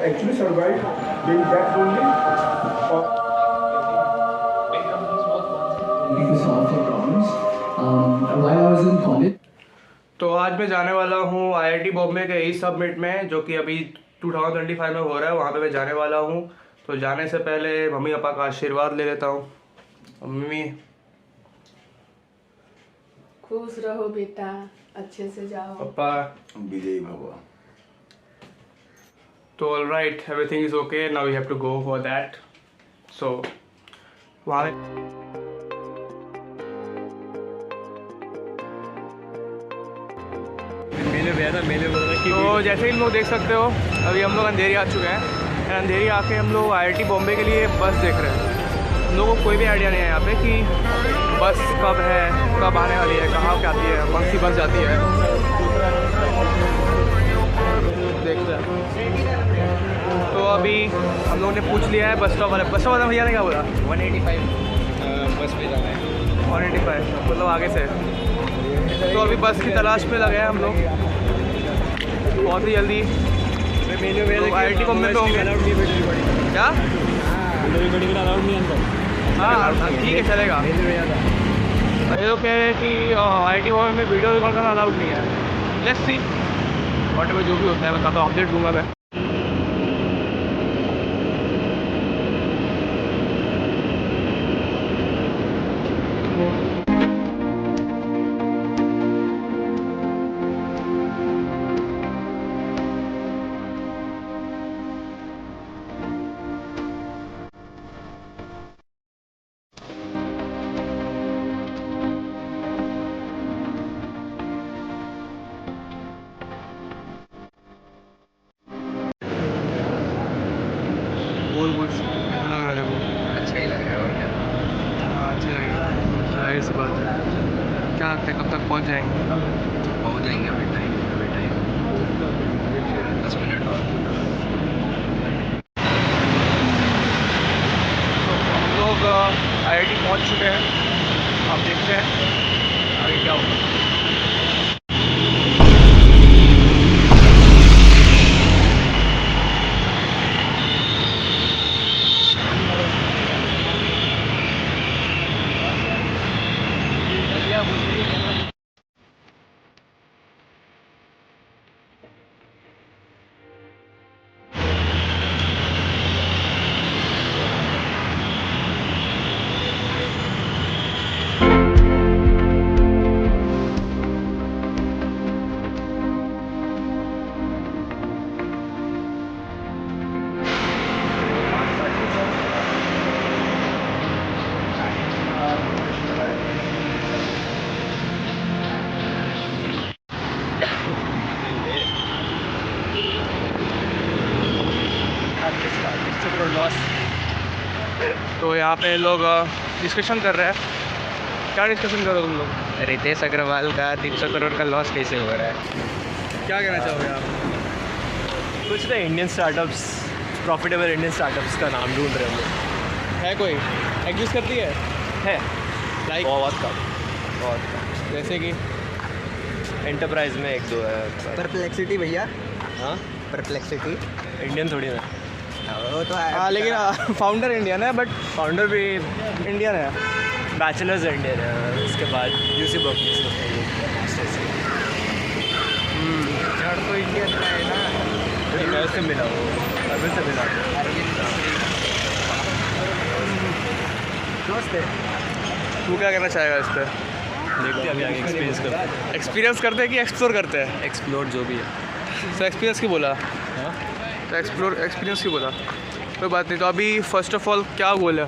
actually survived being that lonely. Because of the problems. While I was in college. तो आज मैं जाने वाला हूँ आईआईटी बॉम्बे के ई सबमिट में, जो कि अभी 2025 में हो रहा है। वहाँ पे मैं जाने वाला हूँ। तो जाने से पहले मम्मी पापा का आशीर्वाद ले लेता हूँ। मम्मी, खुश रहो बेटा, अच्छे से जाओ। पापा, विजयी भव। तो all right, everything is okay, now we have to go for that. So वहाँ तो जैसे ही लोग देख सकते हो, अभी हम लोग अंधेरी आ चुके हैं। अंधेरी आके हम लोग आईआईटी बॉम्बे के लिए बस देख रहे हैं। हम लोगों को कोई भी आइडिया नहीं है यहाँ पे कि बस कब है, कब आने वाली है, कहाँ क्या आती है, कौन सी बस जाती है। देखते हैं। तो अभी हम लोगों ने पूछ लिया है बस स्टॉप वाला भैया ने क्या बोला, 185 बस पे जाना है। 185 मतलब आगे से। तो अभी बस की तलाश में लगे हैं हम लोग बहुत ही जल्दी। आईआईटी बॉम्बे में होंगे क्या? हाँ ठीक है, चलेगा। ये लोग कह रहे हैं कि आईआईटी बॉम्बे में वीडियो रिकॉर्ड करना अलाउड नहीं है। लेट्स सी व्हाटएवर जो भी होता है, बताता हूँ, अपडेट दूंगा मैं। अच्छा ही लग रहा है और क्या। हाँ अच्छा लगेगा, जाहिर सी बात है। क्या लगता है कब तक पहुँच जाएंगे? पहुँच जाएंगे अभी टाइम 10 मिनट और। हम लोग आईआईटी पहुँच चुके हैं। आप देखते हैं आगे क्या होगा। तो यहाँ पे लोग डिस्कशन कर रहे हैं। क्या डिस्कशन कर रहे हो तुम लोग? रितेश अग्रवाल का 300 करोड़ का लॉस कैसे हो रहा है? क्या कहना चाहोगे आप? कुछ तो Indian startups, profitable Indian startups का नाम ढूंढ रहे हम लोग। है कोई एग्जिस्ट करती है? लाइक बहुत कम। जैसे कि एंटरप्राइज में 1-2 है। परप्लेक्सिटी भैया, हाँ, परप्लेक्सिटी इंडियन थोड़ी ना। वो तो हाँ, लेकिन फाउंडर इंडियन है, बट फाउंडर भी इंडियन है। बैचलर्स इंडियन है, उसके बाद यूसी बर्कली से जड़ तो इंडियन का है ना। से मिला वो, अभी से मिला। दोस्त है। तू क्या कहना चाहेगा इस पर? देखते हैं अभी आगे एक्सपीरियंस करते हैं। एक्सपीरियंस करते हैं कि एक्सप्लोर करते हैं? एक्सप्लोर जो भी है। तो एक्सपीरियंस की बोला, हाँ, तो एक्सपीरियंस की बोला, कोई बात नहीं। तो अभी फर्स्ट ऑफ ऑल क्या गोल है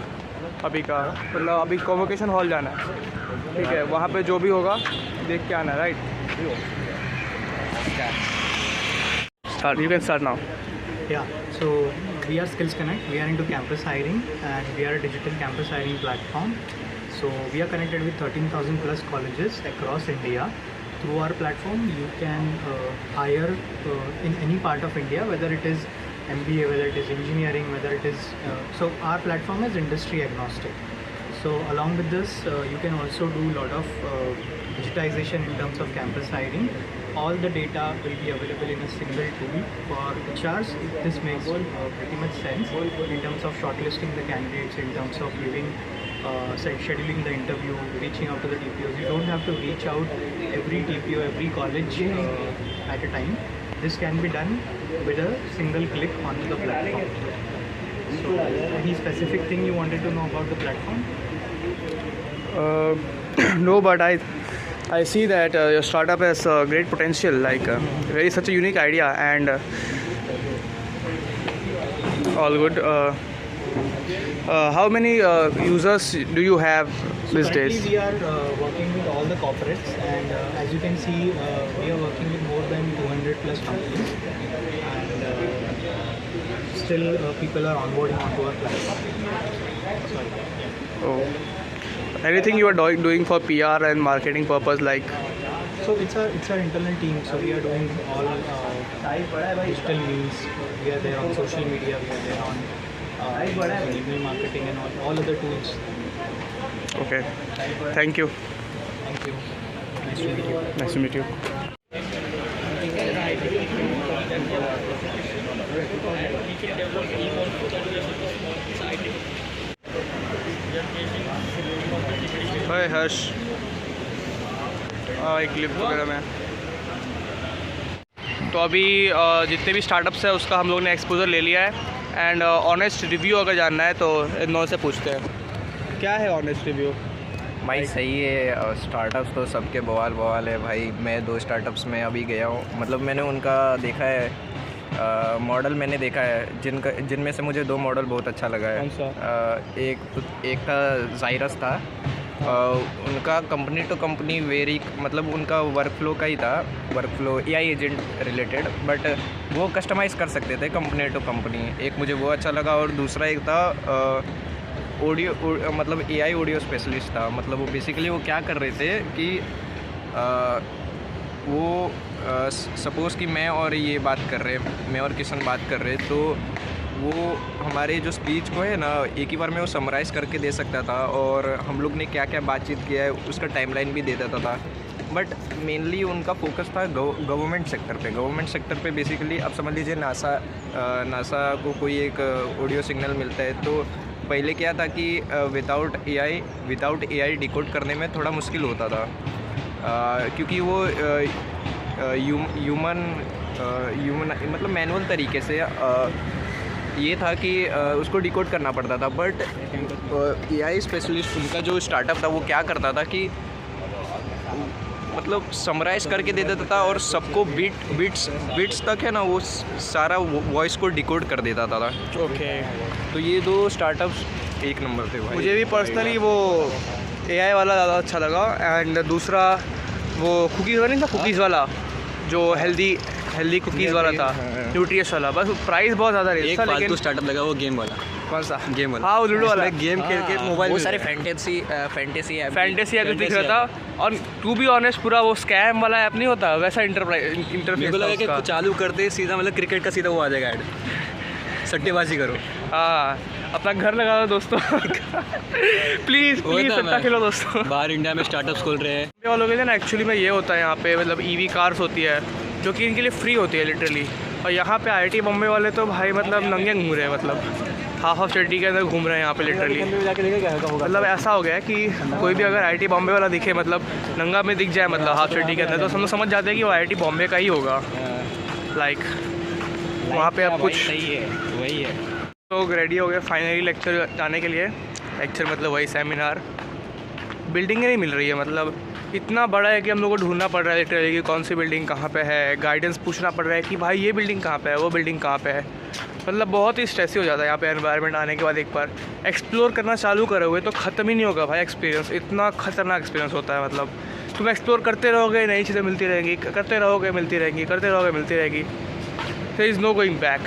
अभी का? मतलब अभी कॉन्वोकेशन हॉल जाना है, ठीक है? वहाँ पे जो भी होगा देख के आना है, right? Start, you can start now. Yeah, so we are Skills Connect. We are into campus hiring and we are a digital campus hiring platform. So we are connected with 13,000 plus colleges across India. Through our platform, you can hire in any part of India, whether it is MBA, whether it is engineering, whether it is so our platform is industry agnostic. So So along with this, you can also do a lot of digitization in terms of campus hiring. All the data will be available in a single tool for HRs. This makes pretty much sense in terms of shortlisting the candidates, in terms of giving, scheduling the interview, reaching out to the TPOs. You don't have to reach out every TPO, every college at a time. This can be done with a single click onto the platform. So, any specific thing you wanted to know about the platform? No, but I see that your startup has great potential, like very such a unique idea, and all good. How many users do you have these Currently days? we are working with all the corporates, and as you can see, we are working with more than 200 plus companies, and still people are onboarding onto our platform. Sorry. Oh. Anything you are doing for PR and marketing purpose, like? So it's our internal team. So we are doing all digital means. We are there on social media. We are there on email marketing and all other tools. Okay. Thank you. Thank you. Nice to meet you. Nice to meet you. हाय हर्ष, एक clip वगैरह में। तो अभी जितने भी startups है उसका हम लोग ने एक्सपोजर ले लिया है, एंड ऑनेस्ट रिव्यू अगर जानना है तो इन दोनों से पूछते हैं। क्या है ऑनेस्ट रिव्यू? भाई सही है, स्टार्टअप्स तो सबके बवाल है भाई। मैं 2 स्टार्टअप्स में अभी गया हूँ, मतलब मैंने उनका देखा है मॉडल, मैंने देखा है जिनमें से मुझे 2 मॉडल बहुत अच्छा लगा है। कौन सा? एक था ज़ायरस था, उनका कंपनी टू कंपनी वेरी, मतलब उनका वर्कफ्लो का ही था, workflow AI agent related, but वो कस्टमाइज़ कर सकते थे कंपनी टू कंपनी। एक मुझे वो अच्छा लगा, और दूसरा एक था ऑडियो, मतलब AI ऑडियो स्पेशलिस्ट था। मतलब वो बेसिकली वो क्या कर रहे थे कि वो सपोज़ कि मैं और किशन बात कर रहे, तो वो हमारे जो स्पीच को है ना एक ही बार में वो समराइज़ करके दे सकता था, और हम लोग ने क्या क्या बातचीत किया है उसका टाइमलाइन भी दे देता था। बट मेनली उनका फोकस था गवर्नमेंट सेक्टर पे बेसिकली। अब समझ लीजिए नासा को कोई एक ऑडियो सिग्नल मिलता है, तो पहले क्या था कि विदाउट AI डिकोड करने में थोड़ा मुश्किल होता था, क्योंकि वो ह्यूमन मतलब मैनुअल तरीके से ये था कि उसको डिकोड करना पड़ता था। बट AI स्पेशलिस्ट उनका जो स्टार्टअप था वो क्या करता था कि मतलब समराइज़ करके दे देता था, और सबको बिट्स तक है ना वो सारा वॉइस को डिकोड कर देता था। ओके। तो ये 2 स्टार्टअप्स एक नंबर थे भाई। मुझे भी पर्सनली वो AI वाला ज़्यादा अच्छा लगा, एंड दूसरा वो कुकीज़ वाला नहीं था, कुकीज़ वाला जो हेल्दी कुकीज़ वाला था, न्यूट्रियस वाला। बस प्राइस बहुत ज़्यादा रेट था, लेकिन स्टार्टअप लगा वो गेम वाला। कौन सा? गेम वाला। हाँ, वो लूडो वाला। गेम खेल के मोबाइल वो सारे फैंटेसी ऐप दिख रहा था, और टू बी ऑनेस्ट पूरा वो स्कैम वाला ऐप नहीं होता वैसा इंटरफेस मेरे को लगा कि था उसका। चालू करते सीधा मतलब क्रिकेट का सीधा वो आ जाएगा ऐड, सट्टेबाजी करो। हाँ, अपना घर लगा दो दोस्तों। प्लीज़ सट्टा खेलो दोस्तों। बाहर इंडिया में स्टार्टअप्स खोल रहे हैं इंडिया वालों के लिए ना एक्चुअली में ये होता है यहाँ पे, मतलब EV कार्स होती है जो कि इनके लिए फ्री होती है लिटरली, और यहाँ पे IIT बॉम्बे वाले तो भाई मतलब नंगे घूम रहे हैं, मतलब हाफ चड्डी के अंदर घूम रहे हैं यहाँ पे लिटरली। मतलब ऐसा हो गया है कि कोई भी अगर IIT बॉम्बे वाला दिखे, मतलब नंगा में दिख जाए, मतलब हाफ चड्डी के अंदर, तो हम लोग समझ जाते हैं कि वो IIT बॉम्बे का ही होगा। लाइक वहाँ पे अब कुछ सही है, वही है। लोग रेडी हो गए फाइनली लेक्चर जाने के लिए। लेक्चर मतलब वही सेमिनार। बिल्डिंग नहीं मिल रही है, मतलब इतना बड़ा है कि हम लोग को ढूंढना पड़ रहा है लिटरली कि कौन सी बिल्डिंग कहाँ पे है, गाइडेंस पूछना पड़ रहा है कि भाई ये बिल्डिंग कहाँ पे है, वो बिल्डिंग कहाँ पे है। मतलब बहुत ही स्ट्रेसी हो जाता है यहाँ पे एनवायरनमेंट आने के बाद। एक बार एक्सप्लोर करना चालू करोगे तो ख़त्म ही नहीं होगा भाई एक्सपीरियंस, इतना ख़तरनाक एक्सपीरियंस होता है। मतलब तुम एक्सप्लोर करते रहोगे, नई चीज़ें मिलती रहेंगी, करते रहोगे मिलती रहेंगी, करते रहोगे मिलती रहेगी, there is no going back.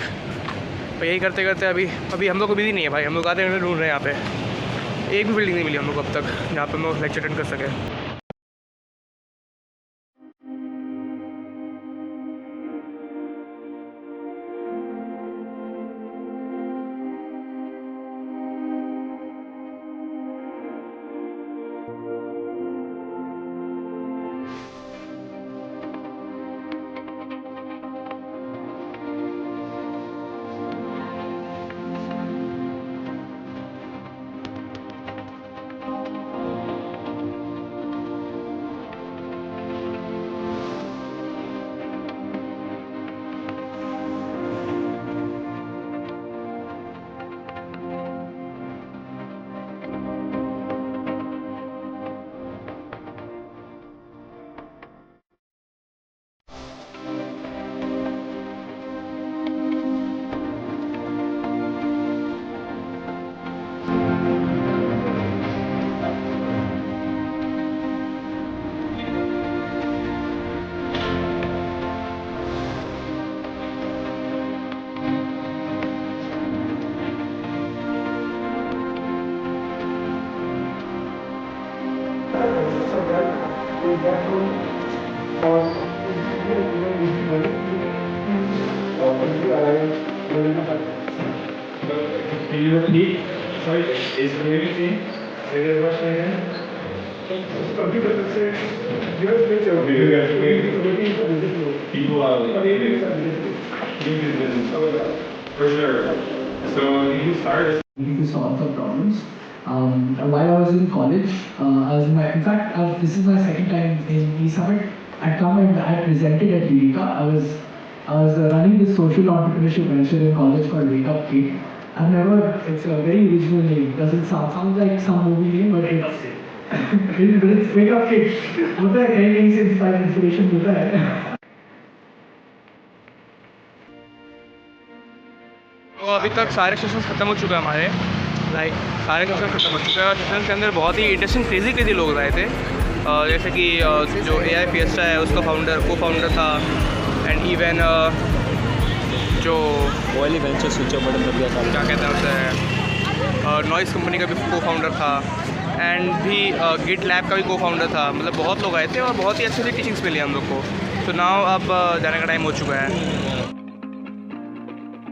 तो यही करते करते अभी हम लोग को मिली नहीं है भाई, हम लोग आधे घंटे ढूंढ रहे हैं यहाँ पे, एक भी बिल्डिंग नहीं मिली हम लोग को अब तक जहाँ पे हम लोग लेक्चर अटेंड कर सकें। To solve the problems. While I was in college, in fact, this is my second time in eSummit. I come and I presented at Eureka. I was running this social entrepreneurship venture in college called Wake Up Kid. I've never, it's a very original name. Doesn't sound like some movie name, but it's Wake Up Kid. होता है कहीं कहीं से inspiration होता है. तो अभी तक सारे सेशंस ख़त्म हो चुके हैं हमारे, लाइक सारे सेशन ख़त्म हो चुके हैं और सेशन के अंदर बहुत ही इंटरेस्टिंग क्रेजी लोग आए थे। जैसे कि जो AI Fiesta है उसका को फाउंडर था, एंड इवन जो ऑयली वेंचर स्विचर बटन कर दिया था, क्या कहते हैं उसे, नॉइस कंपनी का भी को फाउंडर था, एंड भी गिट लैब का भी को फाउंडर था। मतलब बहुत लोग आए थे और बहुत ही अच्छी टीचिंग्स मिली हम लोग को। तो नाउ अब जाने का टाइम हो चुका है।